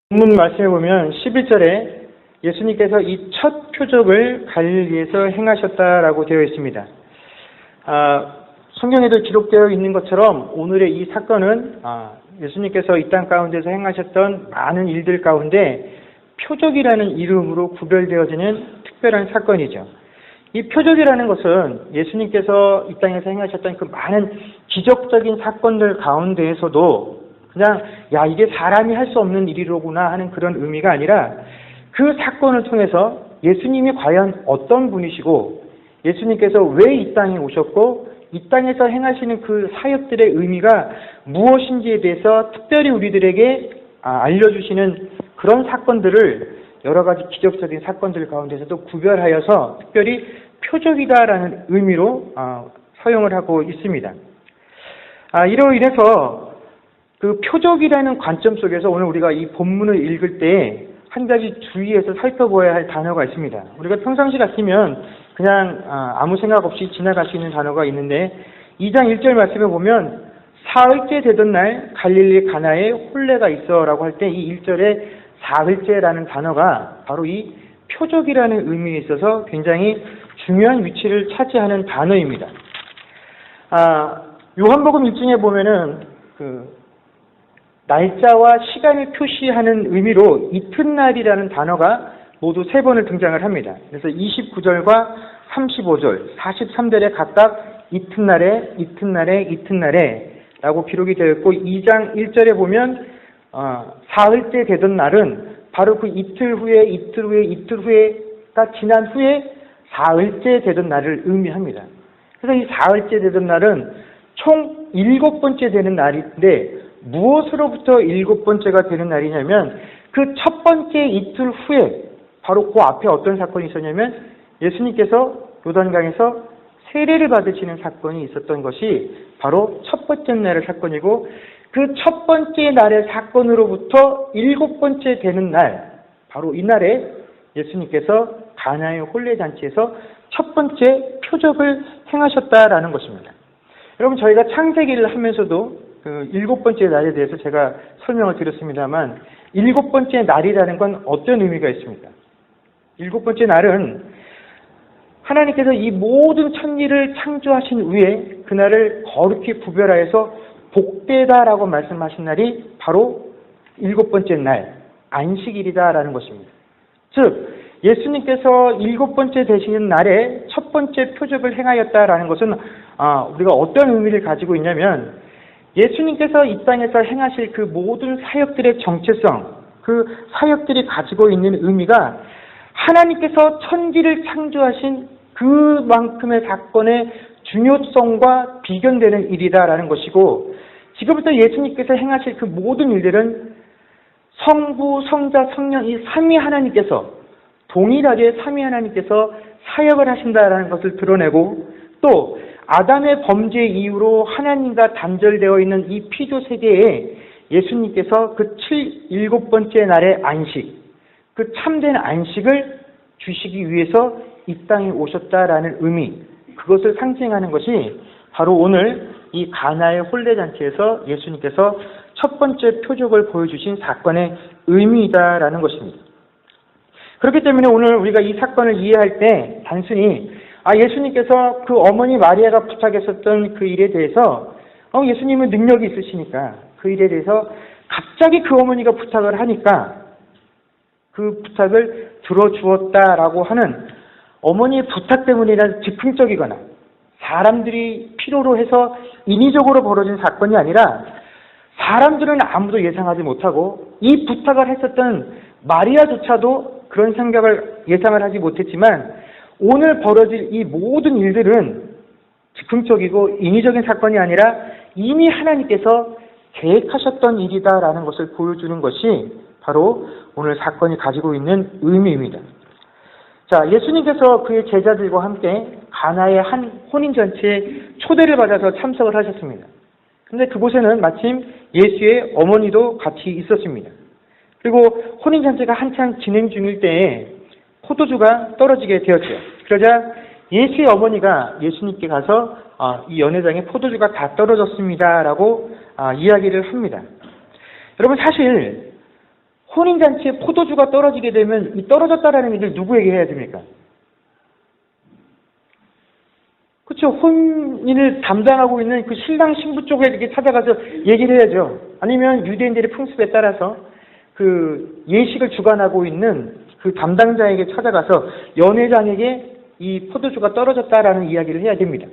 본문 말씀해 보면 11절에 예수님께서 이 첫 표적을 갈릴리에서 행하셨다라고 되어 있습니다. 성경에도 기록되어 있는 것처럼 오늘의 이 사건은 예수님께서 이 땅 가운데서 행하셨던 많은 일들 가운데 표적이라는 이름으로 구별되어지는 특별한 사건이죠. 이 표적이라는 것은 예수님께서 이 땅에서 행하셨던 그 많은 기적적인 사건들 가운데에서도 그냥 이게 사람이 할 수 없는 일이로구나 하는 그런 의미가 아니라 그 사건을 통해서 예수님이 과연 어떤 분이시고 예수님께서 왜 이 땅에 오셨고 이 땅에서 행하시는 그 사역들의 의미가 무엇인지에 대해서 특별히 우리들에게 알려주시는 그런 사건들을 여러 가지 기적적인 사건들 가운데서도 구별하여서 특별히 표적이다라는 의미로 사용을 하고 있습니다. 이로 인해서 그 표적이라는 관점 속에서 오늘 우리가 이 본문을 읽을 때 한 가지 주의해서 살펴봐야 할 단어가 있습니다. 우리가 평상시 같으면 그냥 아무 생각 없이 지나갈 수 있는 단어가 있는데 2장 1절 말씀에 보면 사흘째 되던 날 갈릴리 가나에 혼례가 있어라고 할 때 이 1절에 사흘째라는 단어가 바로 이 표적이라는 의미에 있어서 굉장히 중요한 위치를 차지하는 단어입니다. 요한복음 1장에 보면은 날짜와 시간을 표시하는 의미로 이튿날이라는 단어가 모두 3번을 등장을 합니다. 그래서 29절과 35절, 43절에 각각 이튿날에 라고 기록이 되어 있고 2장 1절에 보면 사흘째 되던 날은 바로 그 이틀 후에가 지난 후에 사흘째 되던 날을 의미합니다. 그래서 이 사흘째 되던 날은 총 7번째 되는 날인데 무엇으로부터 7번째가 되는 날이냐면 그 첫 번째 이틀 후에 바로 그 앞에 어떤 사건이 있었냐면 예수님께서 요단강에서 세례를 받으시는 사건이 있었던 것이 바로 첫 번째 날의 사건이고 그 첫 번째 날의 사건으로부터 7번째 되는 날 바로 이날에 예수님께서 가나의 혼례잔치에서 첫 번째 표적을 행하셨다라는 것입니다. 여러분 저희가 창세기를 하면서도 그 7번째 날에 대해서 제가 설명을 드렸습니다만 7번째 날이라는 건 어떤 의미가 있습니까? 7번째 날은 하나님께서 이 모든 천지를 창조하신 후에 그날을 거룩히 구별하여서 복되다라고 말씀하신 날이 바로 7번째 날, 안식일이다라는 것입니다. 즉 예수님께서 7번째 되시는 날에 첫 번째 표적을 행하였다라는 것은 우리가 어떤 의미를 가지고 있냐면 예수님께서 이 땅에서 행하실 그 모든 사역들의 정체성, 그 사역들이 가지고 있는 의미가 하나님께서 천지를 창조하신 그만큼의 사건의 중요성과 비견되는 일이다라는 것이고 지금부터 예수님께서 행하실 그 모든 일들은 성부, 성자, 성령 이 삼위 하나님께서 동일하게 삼위 하나님께서 사역을 하신다라는 것을 드러내고 또 아담의 범죄 이후로 하나님과 단절되어 있는 이 피조 세계에 예수님께서 그 7번째 날의 안식, 그 참된 안식을 주시기 위해서 이 땅에 오셨다라는 의미, 그것을 상징하는 것이 바로 오늘 이 가나의 혼례잔치에서 예수님께서 첫 번째 표적을 보여주신 사건의 의미이다라는 것입니다. 그렇기 때문에 오늘 우리가 이 사건을 이해할 때 단순히 예수님께서 그 어머니 마리아가 부탁했었던 그 일에 대해서 예수님은 능력이 있으시니까 그 일에 대해서 갑자기 그 어머니가 부탁을 하니까 그 부탁을 들어주었다라고 하는 어머니의 부탁 때문이란 즉흥적이거나 사람들이 필요로 해서 인위적으로 벌어진 사건이 아니라 사람들은 아무도 예상하지 못하고 이 부탁을 했었던 마리아조차도 그런 생각을 예상을 하지 못했지만 오늘 벌어질 이 모든 일들은 즉흥적이고 인위적인 사건이 아니라 이미 하나님께서 계획하셨던 일이다라는 것을 보여주는 것이 바로 오늘 사건이 가지고 있는 의미입니다. 자, 예수님께서 그의 제자들과 함께 가나의 한 혼인잔치에 초대를 받아서 참석을 하셨습니다. 그런데 그곳에는 마침 예수의 어머니도 같이 있었습니다. 그리고 혼인잔치가 한창 진행 중일 때에 포도주가 떨어지게 되었죠. 그러자 예수의 어머니가 예수님께 가서 이 연회장에 포도주가 다 떨어졌습니다라고 이야기를 합니다. 여러분 사실 혼인잔치에 포도주가 떨어지게 되면 이 떨어졌다라는 얘기를 누구에게 해야 됩니까? 그렇죠. 혼인을 담당하고 있는 그 신랑 신부 쪽에 이렇게 찾아가서 얘기를 해야죠. 아니면 유대인들의 풍습에 따라서 그 예식을 주관하고 있는 그 담당자에게 찾아가서 연회장에게 이 포도주가 떨어졌다라는 이야기를 해야 됩니다.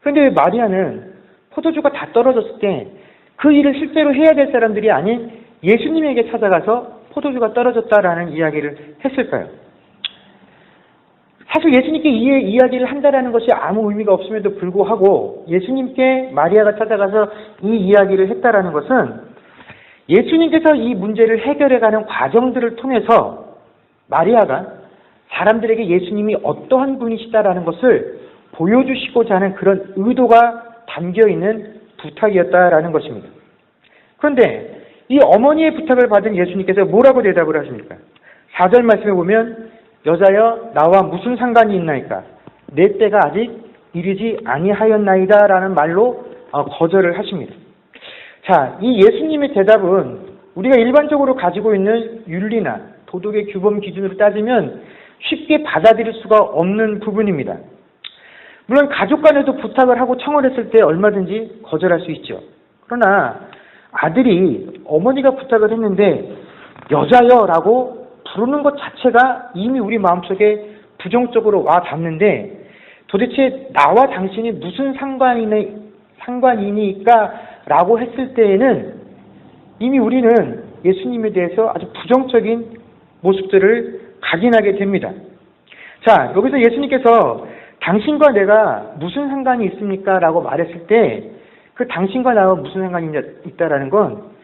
그런데 왜 마리아는 포도주가 다 떨어졌을 때 그 일을 실제로 해야 될 사람들이 아닌 예수님에게 찾아가서 포도주가 떨어졌다라는 이야기를 했을까요? 사실 예수님께 이 이야기를 한다라는 것이 아무 의미가 없음에도 불구하고 예수님께 마리아가 찾아가서 이 이야기를 했다라는 것은 예수님께서 이 문제를 해결해가는 과정들을 통해서 마리아가 사람들에게 예수님이 어떠한 분이시다라는 것을 보여주시고자 하는 그런 의도가 담겨있는 부탁이었다라는 것입니다. 그런데 이 어머니의 부탁을 받은 예수님께서 뭐라고 대답을 하십니까? 4절 말씀에 보면 여자여 나와 무슨 상관이 있나이까 내 때가 아직 이르지 아니하였나이다 라는 말로 거절을 하십니다. 자, 이 예수님의 대답은 우리가 일반적으로 가지고 있는 윤리나 도덕의 규범 기준으로 따지면 쉽게 받아들일 수가 없는 부분입니다. 물론 가족 간에도 부탁을 하고 청원했을 때 얼마든지 거절할 수 있죠. 그러나 아들이 어머니가 부탁을 했는데 여자여라고 부르는 것 자체가 이미 우리 마음속에 부정적으로 와 닿는데 도대체 나와 당신이 무슨 상관이니까 라고 했을 때에는 이미 우리는 예수님에 대해서 아주 부정적인 모습들을 각인하게 됩니다. 자, 여기서 예수님께서 당신과 내가 무슨 상관이 있습니까? 라고 말했을 때 그 당신과 나와 무슨 상관이 있다라는 건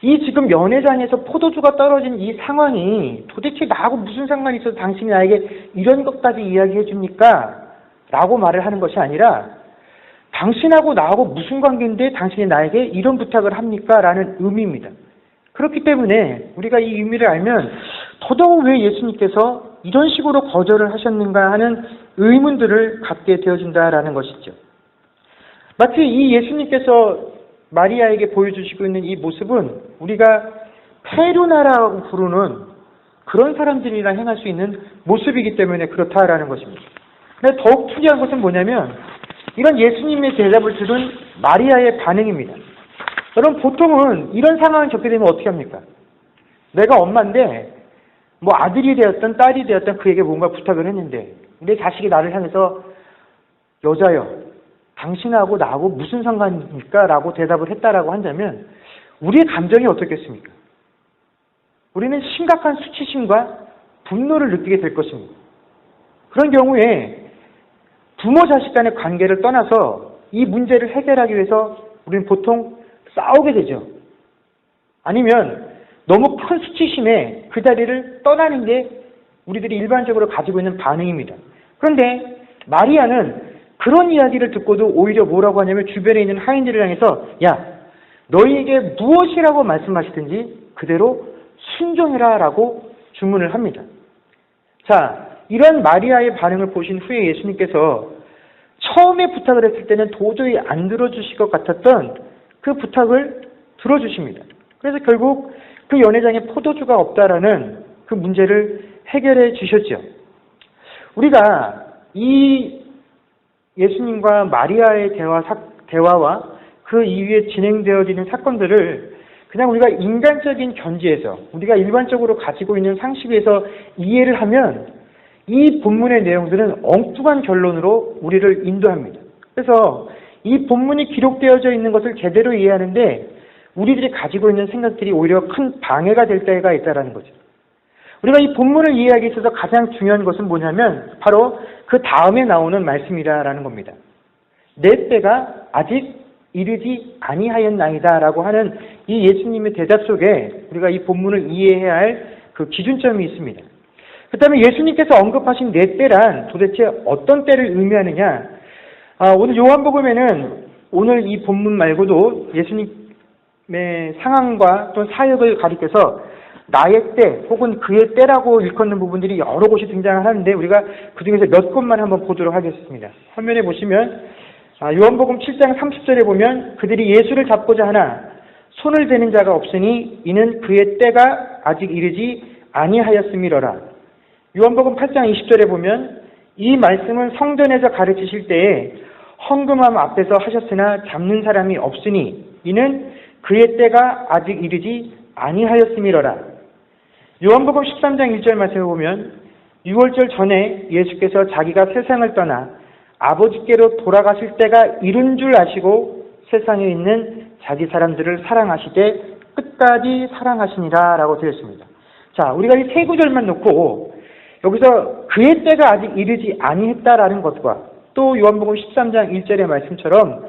이 지금 연회장에서 포도주가 떨어진 이 상황이 도대체 나하고 무슨 상관이 있어서 당신이 나에게 이런 것까지 이야기해 줍니까? 라고 말을 하는 것이 아니라 당신하고 나하고 무슨 관계인데 당신이 나에게 이런 부탁을 합니까? 라는 의미입니다. 그렇기 때문에 우리가 이 의미를 알면 더더욱 왜 예수님께서 이런 식으로 거절을 하셨는가 하는 의문들을 갖게 되어진다라는 것이죠. 마치 이 예수님께서 마리아에게 보여주시고 있는 이 모습은 우리가 페루나라고 부르는 그런 사람들이랑 행할 수 있는 모습이기 때문에 그렇다라는 것입니다. 근데 더욱 특이한 것은 뭐냐면 이런 예수님의 대답을 들은 마리아의 반응입니다. 여러분 보통은 이런 상황을 겪게 되면 어떻게 합니까? 내가 엄마인데 뭐 아들이 되었든 딸이 되었든 그에게 뭔가 부탁을 했는데 내 자식이 나를 향해서 여자여 당신하고 나하고 무슨 상관입니까? 라고 대답을 했다라고 한다면 우리의 감정이 어떻겠습니까? 우리는 심각한 수치심과 분노를 느끼게 될 것입니다. 그런 경우에 부모 자식 간의 관계를 떠나서 이 문제를 해결하기 위해서 우리는 보통 싸우게 되죠. 아니면 너무 큰 수치심에 그 자리를 떠나는 게 우리들이 일반적으로 가지고 있는 반응입니다. 그런데 마리아는 그런 이야기를 듣고도 오히려 뭐라고 하냐면 주변에 있는 하인들을 향해서 야, 너희에게 무엇이라고 말씀하시든지 그대로 순종해라 라고 주문을 합니다. 자, 이런 마리아의 반응을 보신 후에 예수님께서 처음에 부탁을 했을 때는 도저히 안 들어주실 것 같았던 그 부탁을 들어주십니다. 그래서 결국 그 연회장에 포도주가 없다라는 그 문제를 해결해 주셨죠. 우리가 이 예수님과 마리아의 대화와 그 이후에 진행되어지는 사건들을 그냥 우리가 인간적인 견지에서 우리가 일반적으로 가지고 있는 상식에서 이해를 하면 이 본문의 내용들은 엉뚱한 결론으로 우리를 인도합니다. 그래서 이 본문이 기록되어져 있는 것을 제대로 이해하는데 우리들이 가지고 있는 생각들이 오히려 큰 방해가 될 때가 있다는 거죠. 우리가 이 본문을 이해하기 위해서 가장 중요한 것은 뭐냐면 바로 그 다음에 나오는 말씀이라는 겁니다. 내 때가 아직 이르지 아니하였나이다 라고 하는 이 예수님의 대답 속에 우리가 이 본문을 이해해야 할 그 기준점이 있습니다. 그 다음에 예수님께서 언급하신 내 때란 도대체 어떤 때를 의미하느냐. 오늘 요한복음에는 오늘 이 본문 말고도 예수님의 상황과 또는 사역을 가리켜서 나의 때 혹은 그의 때라고 일컫는 부분들이 여러 곳이 등장을 하는데 우리가 그중에서 몇 곳만 한번 보도록 하겠습니다. 화면에 보시면 요한복음 7장 30절에 보면 그들이 예수를 잡고자 하나 손을 대는 자가 없으니 이는 그의 때가 아직 이르지 아니하였음이로라. 요한복음 8장 20절에 보면 이 말씀은 성전에서 가르치실 때에 헌금함 앞에서 하셨으나 잡는 사람이 없으니 이는 그의 때가 아직 이르지 아니하였음이로라. 요한복음 13장 1절 말씀을 보면 6월절 전에 예수께서 자기가 세상을 떠나 아버지께로 돌아가실 때가 이른 줄 아시고 세상에 있는 자기 사람들을 사랑하시되 끝까지 사랑하시니라 라고 되어 있습니다. 자, 우리가 이 세 구절만 놓고 여기서 그의 때가 아직 이르지 아니했다라는 것과 또 요한복음 13장 1절의 말씀처럼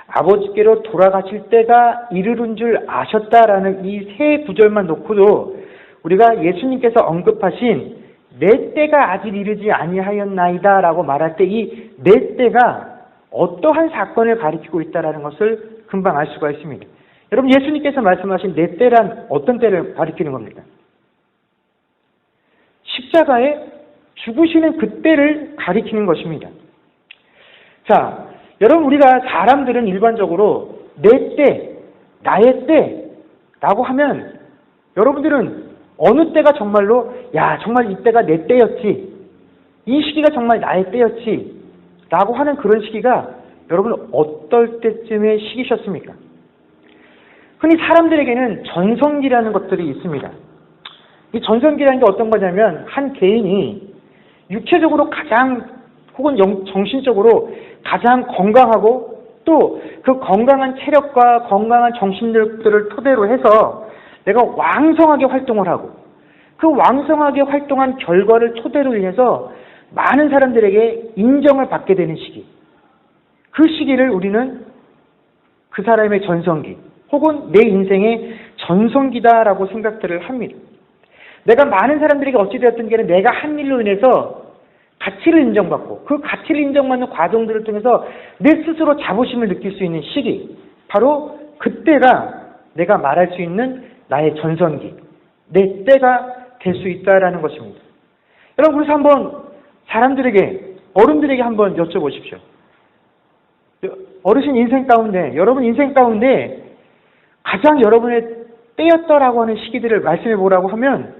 아버지께로 돌아가실 때가 이르는 줄 아셨다라는 이 세 구절만 놓고도 우리가 예수님께서 언급하신 내 때가 아직 이르지 아니하였나이다 라고 말할 때 이 내 때가 어떠한 사건을 가리키고 있다는 것을 금방 알 수가 있습니다. 여러분, 예수님께서 말씀하신 내 때란 어떤 때를 가리키는 겁니까? 십자가에 죽으시는 그때를 가리키는 것입니다. 자, 여러분, 우리가 사람들은 일반적으로 내 때, 나의 때라고 하면 여러분들은 어느 때가 정말로 정말 이때가 내 때였지, 이 시기가 정말 나의 때였지 라고 하는 그런 시기가 여러분 어떨 때쯤의 시기셨습니까? 흔히 사람들에게는 전성기라는 것들이 있습니다. 이 전성기라는 게 어떤 거냐면 한 개인이 육체적으로 가장 혹은 정신적으로 가장 건강하고 또 그 건강한 체력과 건강한 정신력들을 토대로 해서 내가 왕성하게 활동을 하고 그 왕성하게 활동한 결과를 토대로 해서 많은 사람들에게 인정을 받게 되는 시기, 그 시기를 우리는 그 사람의 전성기 혹은 내 인생의 전성기다라고 생각들을 합니다. 내가 많은 사람들에게 어찌되었든 간에 내가 한 일로 인해서 가치를 인정받고 그 가치를 인정받는 과정들을 통해서 내 스스로 자부심을 느낄 수 있는 시기, 바로 그때가 내가 말할 수 있는 나의 전성기, 내 때가 될 수 있다라는 것입니다. 여러분, 그래서 한번 사람들에게, 어른들에게 한번 여쭤보십시오. 어르신 인생 가운데, 여러분 인생 가운데 가장 여러분의 때였다라고 하는 시기들을 말씀해 보라고 하면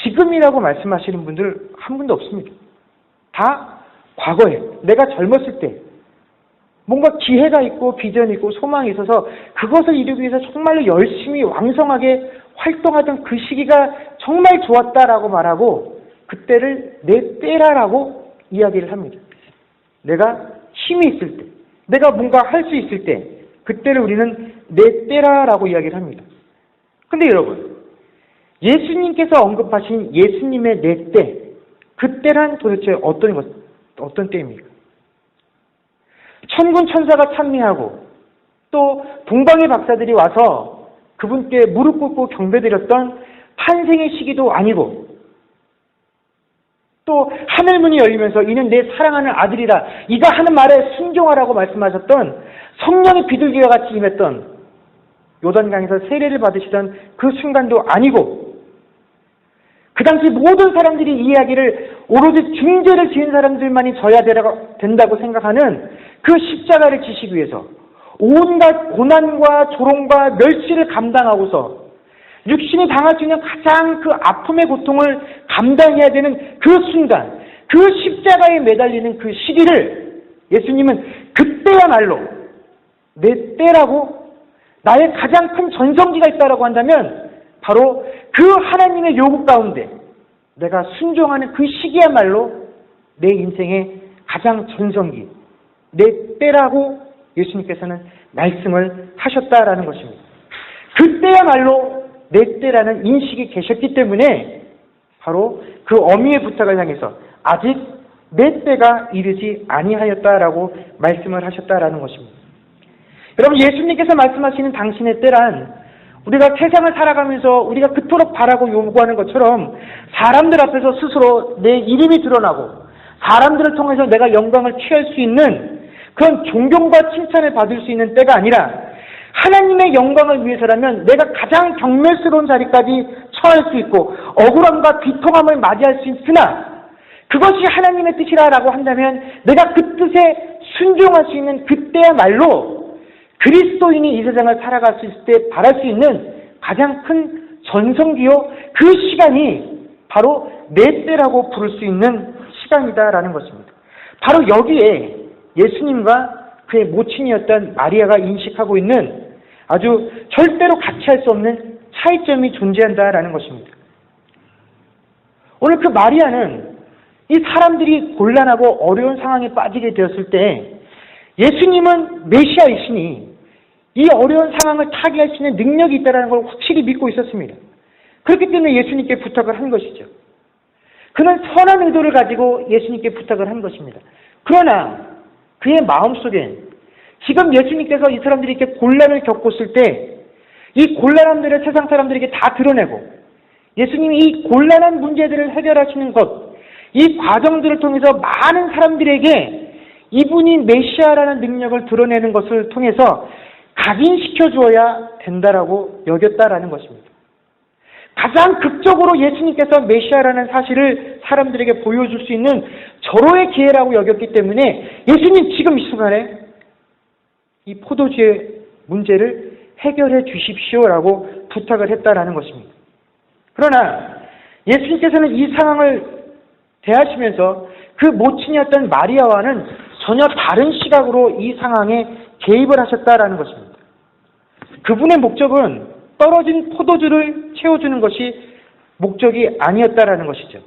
지금이라고 말씀하시는 분들 한 분도 없습니다. 다 과거에, 내가 젊었을 때 뭔가 기회가 있고 비전이 있고 소망이 있어서 그것을 이루기 위해서 정말로 열심히 왕성하게 활동하던 그 시기가 정말 좋았다라고 말하고 그때를 내 때라라고 이야기를 합니다. 내가 힘이 있을 때, 내가 뭔가 할 수 있을 때 그때를 우리는 내 때라라고 이야기를 합니다. 근데 여러분, 예수님께서 언급하신 예수님의 내 때, 그때란 도대체 어떤 때입니까? 천군 천사가 찬미하고 또 동방의 박사들이 와서 그분께 무릎 꿇고 경배드렸던 탄생의 시기도 아니고 또 하늘문이 열리면서 이는 내 사랑하는 아들이라 이가 하는 말에 순종하라고 말씀하셨던 성령의 비둘기와 같이 임했던 요단강에서 세례를 받으시던 그 순간도 아니고 그 당시 모든 사람들이 이 이야기를 오로지 중죄를 지은 사람들만이 져야 된다고 생각하는 그 십자가를 지시기 위해서 온갖 고난과 조롱과 멸시를 감당하고서 육신이 당할 수 있는 가장 그 아픔의 고통을 감당해야 되는 그 순간, 그 십자가에 매달리는 그 시기를 예수님은 그때야말로 내 때라고, 나의 가장 큰 전성기가 있다라고 한다면 바로 그 하나님의 요구 가운데 내가 순종하는 그 시기야말로 내 인생의 가장 전성기, 내 때라고 예수님께서는 말씀을 하셨다라는 것입니다. 그때야말로 내 때라는 인식이 계셨기 때문에 바로 그 어미의 부탁을 향해서 아직 내 때가 이르지 아니하였다라고 말씀을 하셨다라는 것입니다. 여러분, 예수님께서 말씀하시는 당신의 때란 우리가 세상을 살아가면서 우리가 그토록 바라고 요구하는 것처럼 사람들 앞에서 스스로 내 이름이 드러나고 사람들을 통해서 내가 영광을 취할 수 있는 그런 존경과 칭찬을 받을 수 있는 때가 아니라 하나님의 영광을 위해서라면 내가 가장 경멸스러운 자리까지 처할 수 있고 억울함과 비통함을 맞이할 수 있으나 그것이 하나님의 뜻이라고 한다면 내가 그 뜻에 순종할 수 있는 그때야말로 그리스도인이 이 세상을 살아갔을 때 바랄 수 있는 가장 큰 전성기요, 그 시간이 바로 내 때라고 부를 수 있는 시간이다라는 것입니다. 바로 여기에 예수님과 그의 모친이었던 마리아가 인식하고 있는 아주 절대로 같이 할 수 없는 차이점이 존재한다라는 것입니다. 오늘 그 마리아는 이 사람들이 곤란하고 어려운 상황에 빠지게 되었을 때 예수님은 메시아이시니 이 어려운 상황을 타개할 수 있는 능력이 있다는 걸 확실히 믿고 있었습니다. 그렇기 때문에 예수님께 부탁을 한 것이죠. 그는 선한 의도를 가지고 예수님께 부탁을 한 것입니다. 그러나 그의 마음속엔 지금 예수님께서 이 사람들이 이렇게 곤란을 겪었을 때 이 곤란함들을 세상 사람들에게 다 드러내고 예수님이 이 곤란한 문제들을 해결하시는 것, 이 과정들을 통해서 많은 사람들에게 이분이 메시아라는 능력을 드러내는 것을 통해서 각인시켜 주어야 된다라고 여겼다라는 것입니다. 가장 극적으로 예수님께서 메시아라는 사실을 사람들에게 보여줄 수 있는 절호의 기회라고 여겼기 때문에 예수님 지금 이 순간에 이 포도주의 문제를 해결해 주십시오라고 부탁을 했다라는 것입니다. 그러나 예수님께서는 이 상황을 대하시면서 그 모친이었던 마리아와는 전혀 다른 시각으로 이 상황에 개입을 하셨다라는 것입니다. 그분의 목적은 떨어진 포도주를 채워주는 것이 목적이 아니었다라는 것이죠.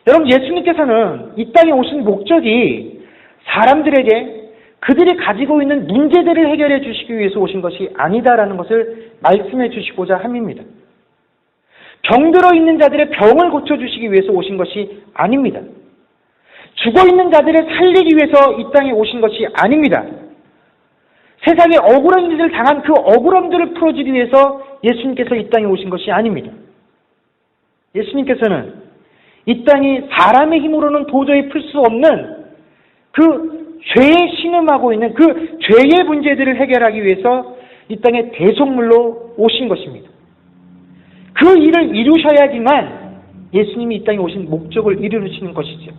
여러분, 예수님께서는 이 땅에 오신 목적이 사람들에게 그들이 가지고 있는 문제들을 해결해 주시기 위해서 오신 것이 아니다라는 것을 말씀해 주시고자 함입니다. 병들어 있는 자들의 병을 고쳐주시기 위해서 오신 것이 아닙니다. 죽어 있는 자들을 살리기 위해서 이 땅에 오신 것이 아닙니다. 세상에 억울한 일을 당한 그 억울함들을 풀어주기 위해서 예수님께서 이 땅에 오신 것이 아닙니다. 예수님께서는 이 땅이 사람의 힘으로는 도저히 풀 수 없는 그 죄에 신음하고 있는 그 죄의 문제들을 해결하기 위해서 이 땅에 대속물로 오신 것입니다. 그 일을 이루셔야지만 예수님이 이 땅에 오신 목적을 이루시는 것이죠.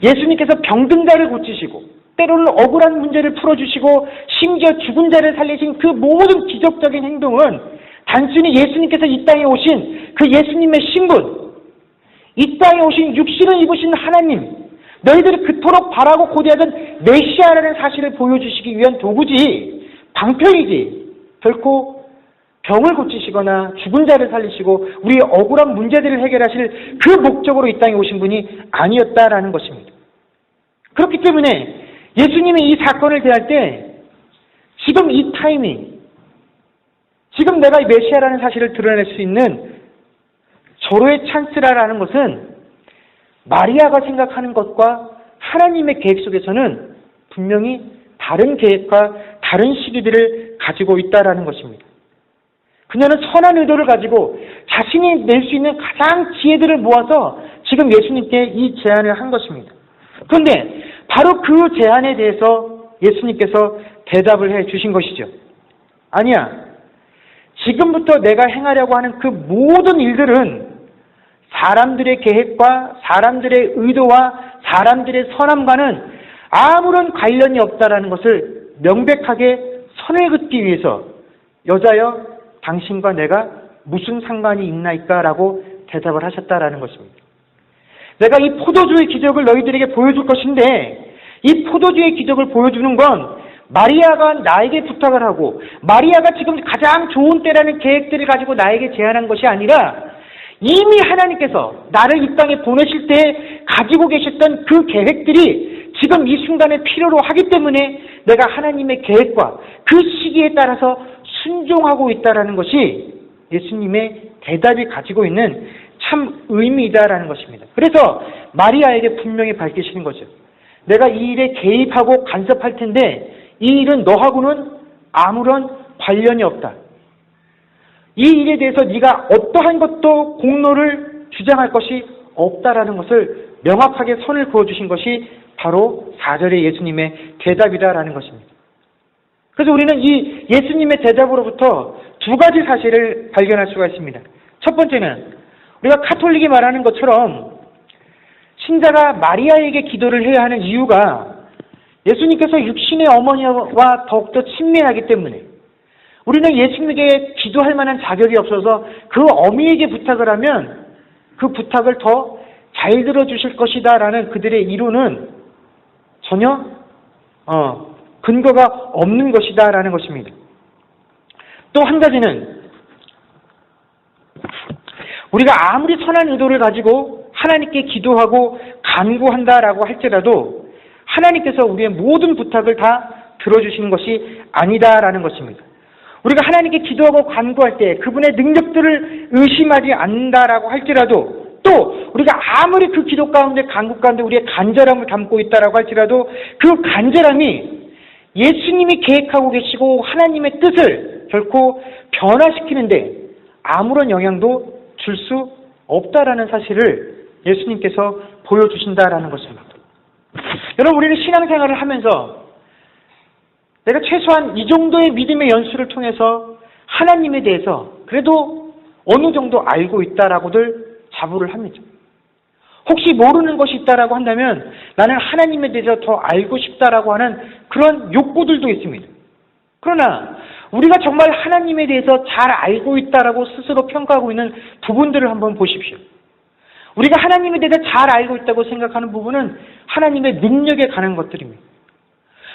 예수님께서 병든 자를 고치시고 때로는 억울한 문제를 풀어주시고 심지어 죽은 자를 살리신 그 모든 기적적인 행동은 단순히 예수님께서 이 땅에 오신 그 예수님의 신분, 이 땅에 오신 육신을 입으신 하나님, 너희들이 그토록 바라고 고대하던 메시아라는 사실을 보여주시기 위한 도구지, 방편이지, 결코 병을 고치시거나 죽은 자를 살리시고 우리의 억울한 문제들을 해결하실 그 목적으로 이 땅에 오신 분이 아니었다라는 것입니다. 그렇기 때문에 예수님이 이 사건을 대할 때 지금 이 타이밍, 지금 내가 이 메시아라는 사실을 드러낼 수 있는 절호의 찬스라는 것은 마리아가 생각하는 것과 하나님의 계획 속에서는 분명히 다른 계획과 다른 시기들을 가지고 있다라는 것입니다. 그녀는 선한 의도를 가지고 자신이 낼 수 있는 가장 지혜들을 모아서 지금 예수님께 이 제안을 한 것입니다. 그런데 바로 그 제안에 대해서 예수님께서 대답을 해 주신 것이죠. 아니야. 지금부터 내가 행하려고 하는 그 모든 일들은 사람들의 계획과 사람들의 의도와 사람들의 선함과는 아무런 관련이 없다라는 것을 명백하게 선을 긋기 위해서 여자여 당신과 내가 무슨 상관이 있나이까라고 대답을 하셨다라는 것입니다. 내가 이 포도주의 기적을 너희들에게 보여줄 것인데 이 포도주의 기적을 보여주는 건 마리아가 나에게 부탁을 하고 마리아가 지금 가장 좋은 때라는 계획들을 가지고 나에게 제안한 것이 아니라 이미 하나님께서 나를 이 땅에 보내실 때 가지고 계셨던 그 계획들이 지금 이 순간에 필요로 하기 때문에 내가 하나님의 계획과 그 시기에 따라서 순종하고 있다는 것이 예수님의 대답이 가지고 있는 참 의미이다라는 것입니다. 그래서 마리아에게 분명히 밝히시는 거죠. 내가 이 일에 개입하고 간섭할 텐데 이 일은 너하고는 아무런 관련이 없다. 이 일에 대해서 네가 어떠한 것도 공로를 주장할 것이 없다라는 것을 명확하게 선을 그어주신 것이 바로 4절의 예수님의 대답이다라는 것입니다. 그래서 우리는 이 예수님의 대답으로부터 두 가지 사실을 발견할 수가 있습니다. 첫 번째는 우리가 카톨릭이 말하는 것처럼 신자가 마리아에게 기도를 해야 하는 이유가 예수님께서 육신의 어머니와 더욱더 친밀하기 때문에 우리는 예수님에게 기도할 만한 자격이 없어서 그 어미에게 부탁을 하면 그 부탁을 더 잘 들어주실 것이다 라는 그들의 이론은 전혀 근거가 없는 것이다 라는 것입니다. 또 한 가지는 우리가 아무리 선한 의도를 가지고 하나님께 기도하고 간구한다라고 할지라도 하나님께서 우리의 모든 부탁을 다 들어주시는 것이 아니다라는 것입니다. 우리가 하나님께 기도하고 간구할 때 그분의 능력들을 의심하지 않는다라고 할지라도 또 우리가 아무리 그 기도 가운데 간구 가운데 우리의 간절함을 담고 있다라고 할지라도 그 간절함이 예수님이 계획하고 계시고 하나님의 뜻을 결코 변화시키는데 아무런 영향도 줄 수 없다라는 사실을 예수님께서 보여주신다라는 것입니다. 여러분, 우리는 신앙생활을 하면서 내가 최소한 이 정도의 믿음의 연수를 통해서 하나님에 대해서 그래도 어느 정도 알고 있다라고들 자부를 합니다. 혹시 모르는 것이 있다라고 한다면 나는 하나님에 대해서 더 알고 싶다라고 하는 그런 욕구들도 있습니다. 그러나 우리가 정말 하나님에 대해서 잘 알고 있다라고 스스로 평가하고 있는 부분들을 한번 보십시오. 우리가 하나님에 대해서 잘 알고 있다고 생각하는 부분은 하나님의 능력에 관한 것들입니다.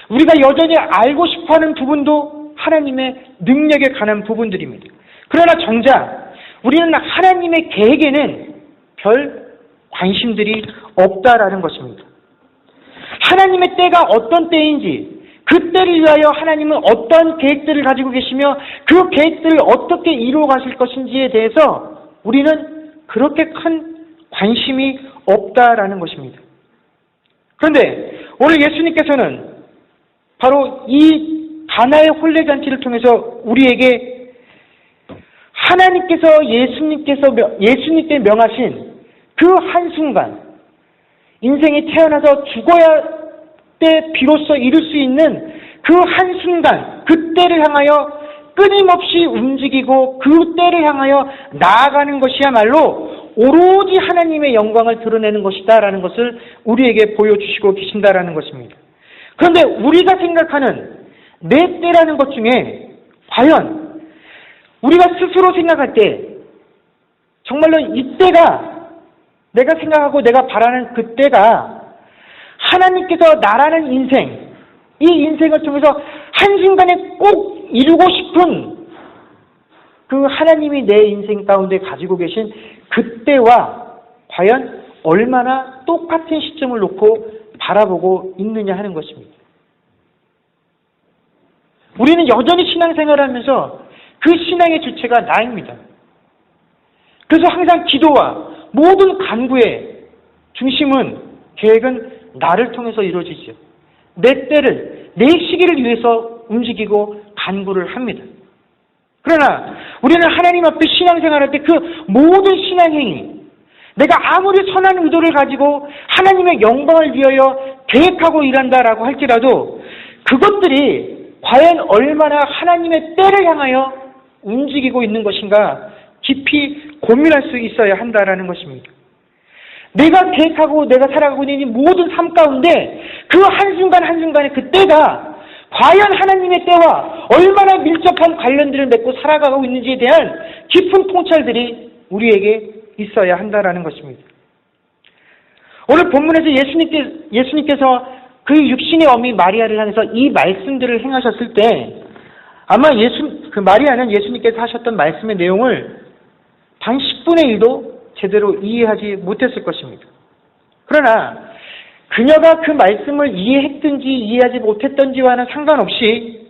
우리가 여전히 알고 싶어하는 부분도 하나님의 능력에 관한 부분들입니다. 그러나 정작 우리는 하나님의 계획에는 별 관심들이 없다라는 것입니다. 하나님의 때가 어떤 때인지 그 때를 위하여 하나님은 어떤 계획들을 가지고 계시며 그 계획들을 어떻게 이루어 가실 것인지에 대해서 우리는 그렇게 큰 관심이 없다라는 것입니다. 그런데 오늘 예수님께서는 바로 이 가나의 혼례잔치를 통해서 우리에게 하나님께서 예수님께 명하신 그 한순간, 인생이 태어나서 죽어야 때 비로소 이룰 수 있는 그 한순간, 그 때를 향하여 끊임없이 움직이고 그 때를 향하여 나아가는 것이야말로 오로지 하나님의 영광을 드러내는 것이다라는 것을 우리에게 보여주시고 계신다라는 것입니다. 그런데 우리가 생각하는 내 때라는 것 중에 과연 우리가 스스로 생각할 때 정말로 이때가 내가 생각하고 내가 바라는 그때가 하나님께서 나라는 인생, 이 인생을 통해서 한순간에 꼭 이루고 싶은 그 하나님이 내 인생 가운데 가지고 계신 그때와 과연 얼마나 똑같은 시점을 놓고 바라보고 있느냐 하는 것입니다. 우리는 여전히 신앙생활을 하면서 그 신앙의 주체가 나입니다. 그래서 항상 기도와 모든 간구의 중심은, 계획은 나를 통해서 이루어지죠. 내 때를, 내 시기를 위해서 움직이고 간구를 합니다. 그러나 우리는 하나님 앞에 신앙생활할 때 그 모든 신앙행위, 내가 아무리 선한 의도를 가지고 하나님의 영광을 위하여 계획하고 일한다라고 할지라도 그것들이 과연 얼마나 하나님의 때를 향하여 움직이고 있는 것인가 깊이 고민할 수 있어야 한다라는 것입니다. 내가 계획하고 내가 살아가고 있는 이 모든 삶 가운데 그 한순간 한순간의 그 때가 과연 하나님의 때와 얼마나 밀접한 관련들을 맺고 살아가고 있는지에 대한 깊은 통찰들이 우리에게 있어야 한다라는 것입니다. 오늘 본문에서 예수님께서 그 육신의 어미 마리아를 향해서 이 말씀들을 행하셨을 때 아마 마리아는 예수님께서 하셨던 말씀의 내용을 단 10분의 1도 제대로 이해하지 못했을 것입니다. 그러나 그녀가 그 말씀을 이해했든지 이해하지 못했던지와는 상관없이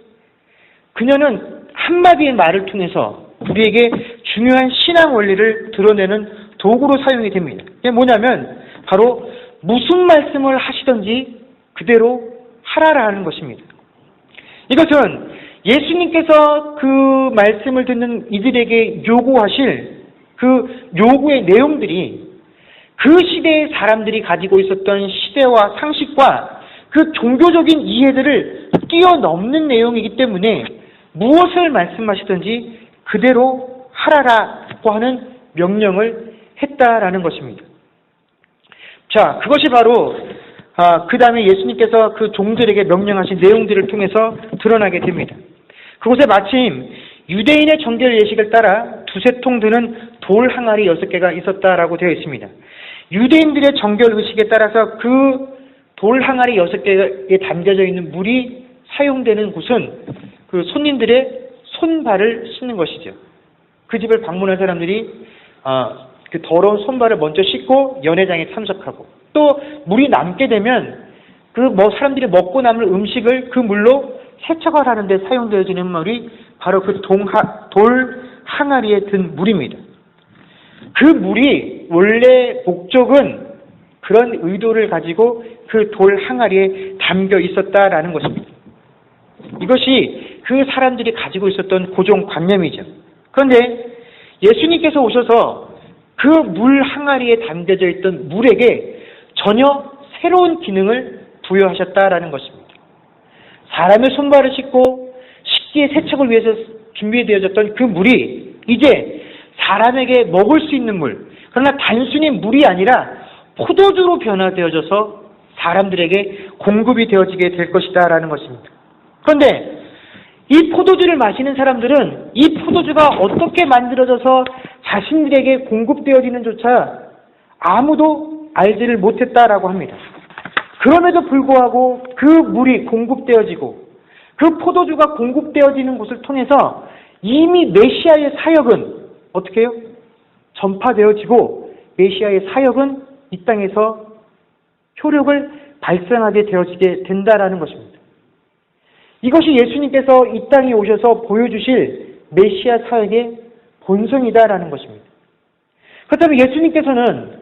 그녀는 한마디의 말을 통해서 우리에게 중요한 신앙 원리를 드러내는 도구로 사용이 됩니다. 이게 뭐냐면 바로 무슨 말씀을 하시든지 그대로 하라라는 것입니다. 이것은 예수님께서 그 말씀을 듣는 이들에게 요구하실 그 요구의 내용들이 그 시대의 사람들이 가지고 있었던 시대와 상식과 그 종교적인 이해들을 뛰어넘는 내용이기 때문에 무엇을 말씀하시든지 그대로 하라라고 하는 명령을 했다라는 것입니다. 자, 그것이 바로 그 다음에 예수님께서 그 종들에게 명령하신 내용들을 통해서 드러나게 됩니다. 그곳에 마침 유대인의 정결 예식을 따라 두세 통 드는 돌 항아리 6개가 있었다라고 되어 있습니다. 유대인들의 정결 의식에 따라서 그 돌 항아리 6개에 담겨져 있는 물이 사용되는 곳은 그 손님들의 손발을 씻는 것이죠. 그 집을 방문한 사람들이 그 더러운 손발을 먼저 씻고 연회장에 참석하고, 또 물이 남게 되면 그 사람들이 먹고 남을 음식을 그 물로 세척을 하는데 사용되어지는 물이 바로 그 돌 항아리에 든 물입니다. 그 물이 원래 목적은 그런 의도를 가지고 그 돌 항아리에 담겨 있었다라는 것입니다. 이것이 그 사람들이 가지고 있었던 고정관념이죠. 그런데 예수님께서 오셔서 그 물 항아리에 담겨져 있던 물에게 전혀 새로운 기능을 부여하셨다라는 것입니다. 사람의 손발을 씻고 식기의 세척을 위해서 준비되어졌던 그 물이 이제 사람에게 먹을 수 있는 물, 그러나 단순히 물이 아니라 포도주로 변화되어져서 사람들에게 공급이 되어지게 될 것이다라는 것입니다. 그런데 이 포도주를 마시는 사람들은 이 포도주가 어떻게 만들어져서 자신들에게 공급되어지는조차 아무도 알지를 못했다라고 합니다. 그럼에도 불구하고 그 물이 공급되어지고 그 포도주가 공급되어지는 곳을 통해서 이미 메시아의 사역은 어떻게 해요? 전파되어지고 메시아의 사역은 이 땅에서 효력을 발생하게 되어지게 된다라는 것입니다. 이것이 예수님께서 이 땅에 오셔서 보여주실 메시아 사역의 본성이다라는 것입니다. 그렇다면 예수님께서는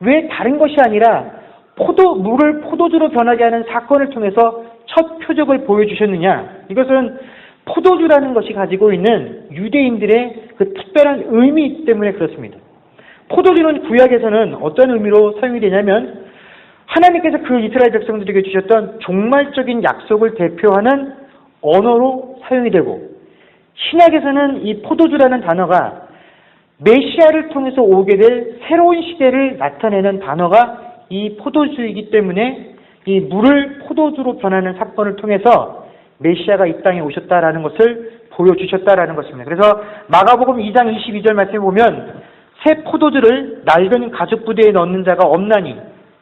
왜 다른 것이 아니라 물을 포도주로 변하게 하는 사건을 통해서 첫 표적을 보여주셨느냐? 이것은 포도주라는 것이 가지고 있는 유대인들의 그 특별한 의미 때문에 그렇습니다. 포도주는 구약에서는 어떤 의미로 사용이 되냐면 하나님께서 그 이스라엘 백성들에게 주셨던 종말적인 약속을 대표하는 언어로 사용이 되고, 신약에서는 이 포도주라는 단어가 메시아를 통해서 오게 될 새로운 시대를 나타내는 단어가 이 포도주이기 때문에 이 물을 포도주로 변하는 사건을 통해서 메시아가 이 땅에 오셨다라는 것을 보여주셨다라는 것입니다. 그래서 마가복음 2장 22절 말씀에 보면 새 포도주를 낡은 가죽 부대에 넣는 자가 없나니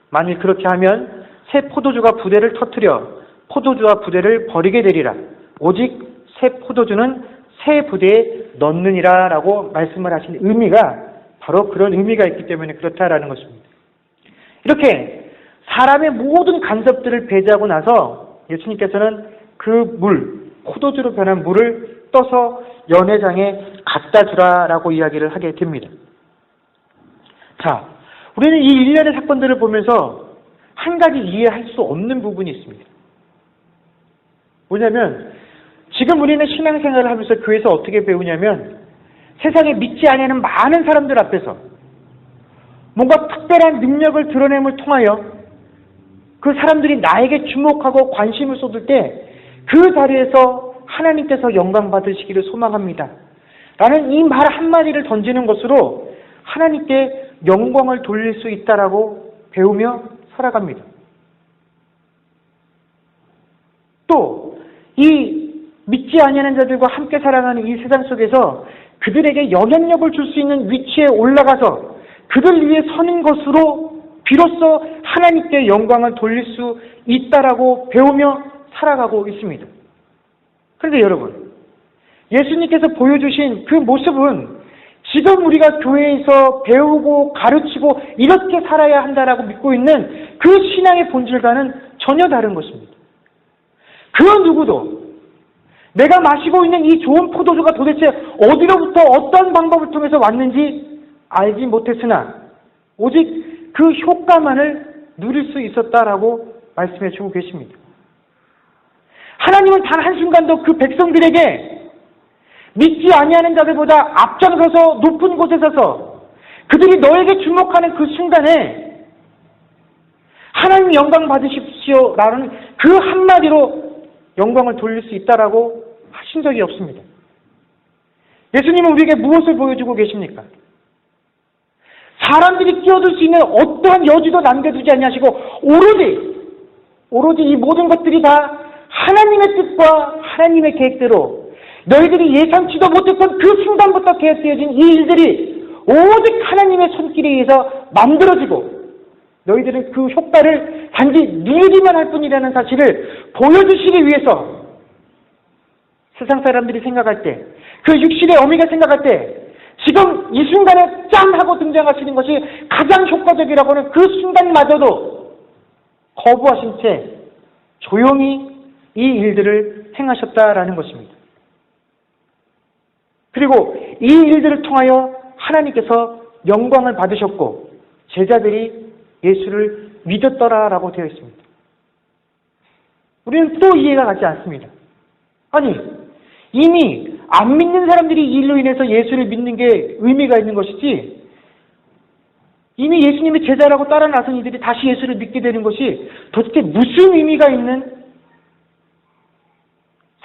만일 그렇게 하면 새 포도주가 부대를 터뜨려 포도주와 부대를 버리게 되리라. 오직 새 포도주는 새 부대에 넣느니라 라고 말씀을 하신 의미가 바로 그런 의미가 있기 때문에 그렇다라는 것입니다. 이렇게 사람의 모든 간섭들을 배제하고 나서 예수님께서는 그 포도주로 변한 물을 떠서 연회장에 갖다 주라라고 이야기를 하게 됩니다. 자, 우리는 이 일련의 사건들을 보면서 한 가지 이해할 수 없는 부분이 있습니다. 뭐냐면 지금 우리는 신앙생활을 하면서 교회에서 어떻게 배우냐면 세상에 믿지 아니하는 많은 사람들 앞에서 뭔가 특별한 능력을 드러냄을 통하여 그 사람들이 나에게 주목하고 관심을 쏟을 때 그 자리에서 하나님께서 영광 받으시기를 소망합니다 라는 이 말 한마디를 던지는 것으로 하나님께 영광을 돌릴 수 있다라고 배우며 살아갑니다. 또 이 믿지 아니하는 자들과 함께 살아가는 이 세상 속에서 그들에게 영향력을 줄 수 있는 위치에 올라가서 그들 위해 서는 것으로 비로소 하나님께 영광을 돌릴 수 있다라고 배우며 살아가고 있습니다. 그런데 여러분, 예수님께서 보여주신 그 모습은 지금 우리가 교회에서 배우고 가르치고 이렇게 살아야 한다라고 믿고 있는 그 신앙의 본질과는 전혀 다른 것입니다. 그 누구도 내가 마시고 있는 이 좋은 포도주가 도대체 어디로부터 어떤 방법을 통해서 왔는지 알지 못했으나 오직 그 효과만을 누릴 수 있었다라고 말씀해 주고 계십니다. 하나님은 단 한순간도 그 백성들에게 믿지 아니하는 자들보다 앞장서서 높은 곳에 서서 그들이 너에게 주목하는 그 순간에 하나님 영광 받으십시오라는 그 한마디로 영광을 돌릴 수 있다라고 하신 적이 없습니다. 예수님은 우리에게 무엇을 보여주고 계십니까? 사람들이 끼어들 수 있는 어떠한 여지도 남겨두지 아니하시고 오로지 오로지 이 모든 것들이 다 하나님의 뜻과 하나님의 계획대로 너희들이 예상치도 못했던 그 순간부터 계획되어진 이 일들이 오직 하나님의 손길에 의해서 만들어지고 너희들은 그 효과를 단지 누리기만 할 뿐이라는 사실을 보여주시기 위해서 세상 사람들이 생각할 때, 그 육신의 어미가 생각할 때 지금 이 순간에 짠 하고 등장하시는 것이 가장 효과적이라고 하는 그 순간마저도 거부하신 채 조용히 이 일들을 행하셨다라는 것입니다. 그리고 이 일들을 통하여 하나님께서 영광을 받으셨고 제자들이 예수를 믿었더라라고 되어 있습니다. 우리는 또 이해가 가지 않습니다. 아니, 이미 안 믿는 사람들이 이 일로 인해서 예수를 믿는 게 의미가 있는 것이지, 이미 예수님의 제자라고 따라 나선 이들이 다시 예수를 믿게 되는 것이 도대체 무슨 의미가 있는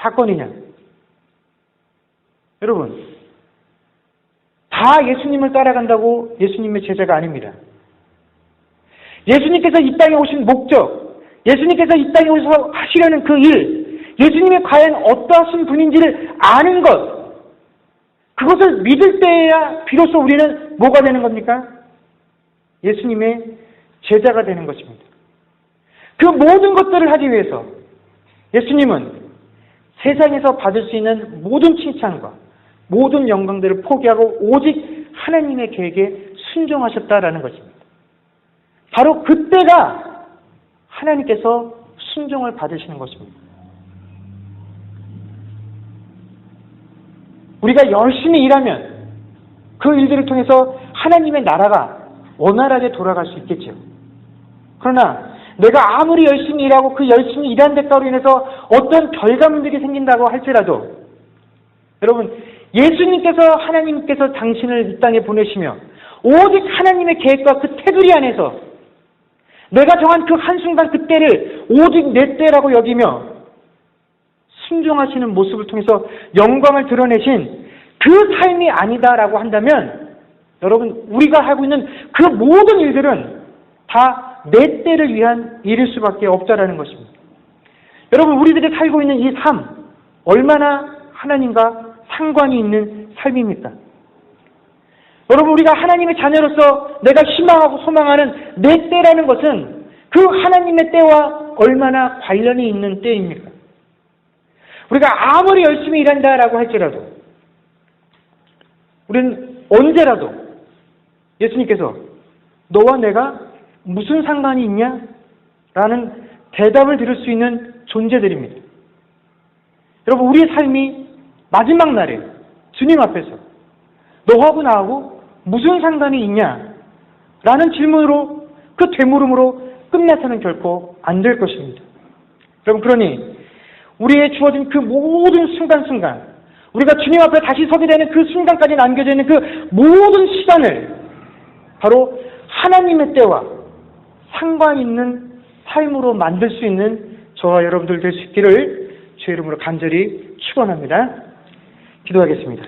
사건이냐? 여러분, 다 예수님을 따라간다고 예수님의 제자가 아닙니다. 예수님께서 이 땅에 오신 목적, 예수님께서 이 땅에 오셔서 하시려는 그 일, 예수님이 과연 어떠하신 분인지를 아는 것, 그것을 믿을 때에야 비로소 우리는 뭐가 되는 겁니까? 예수님의 제자가 되는 것입니다. 그 모든 것들을 하기 위해서 예수님은 세상에서 받을 수 있는 모든 칭찬과 모든 영광들을 포기하고 오직 하나님의 계획에 순종하셨다라는 것입니다. 바로 그때가 하나님께서 순종을 받으시는 것입니다. 우리가 열심히 일하면 그 일들을 통해서 하나님의 나라가 원활하게 돌아갈 수 있겠죠. 그러나 내가 아무리 열심히 일하고 그 열심히 일한 대가로 인해서 어떤 결과물들이 생긴다고 할지라도 여러분, 예수님께서 하나님께서 당신을 이 땅에 보내시며 오직 하나님의 계획과 그 테두리 안에서 내가 정한 그 한순간 그때를 오직 내 때라고 여기며 순종하시는 모습을 통해서 영광을 드러내신 그 삶이 아니다라고 한다면 여러분, 우리가 하고 있는 그 모든 일들은 다 내 때를 위한 일일 수밖에 없다라는 것입니다. 여러분, 우리들이 살고 있는 이 삶, 얼마나 하나님과 상관이 있는 삶입니까? 여러분, 우리가 하나님의 자녀로서 내가 희망하고 소망하는 내 때라는 것은 그 하나님의 때와 얼마나 관련이 있는 때입니까? 우리가 아무리 열심히 일한다라고 할지라도 우리는 언제라도 예수님께서 너와 내가 무슨 상관이 있냐? 라는 대답을 들을 수 있는 존재들입니다. 여러분, 우리의 삶이 마지막 날에 주님 앞에서 너하고 나하고 무슨 상관이 있냐? 라는 질문으로, 그 되물음으로 끝나서는 결코 안 될 것입니다. 여러분, 그러니 우리의 주어진 그 모든 순간순간, 우리가 주님 앞에 다시 서게 되는 그 순간까지 남겨져 있는 그 모든 시간을 바로 하나님의 때와 상관 있는 삶으로 만들 수 있는 저와 여러분들 될 수 있기를 주의 이름으로 간절히 축원합니다. 기도하겠습니다.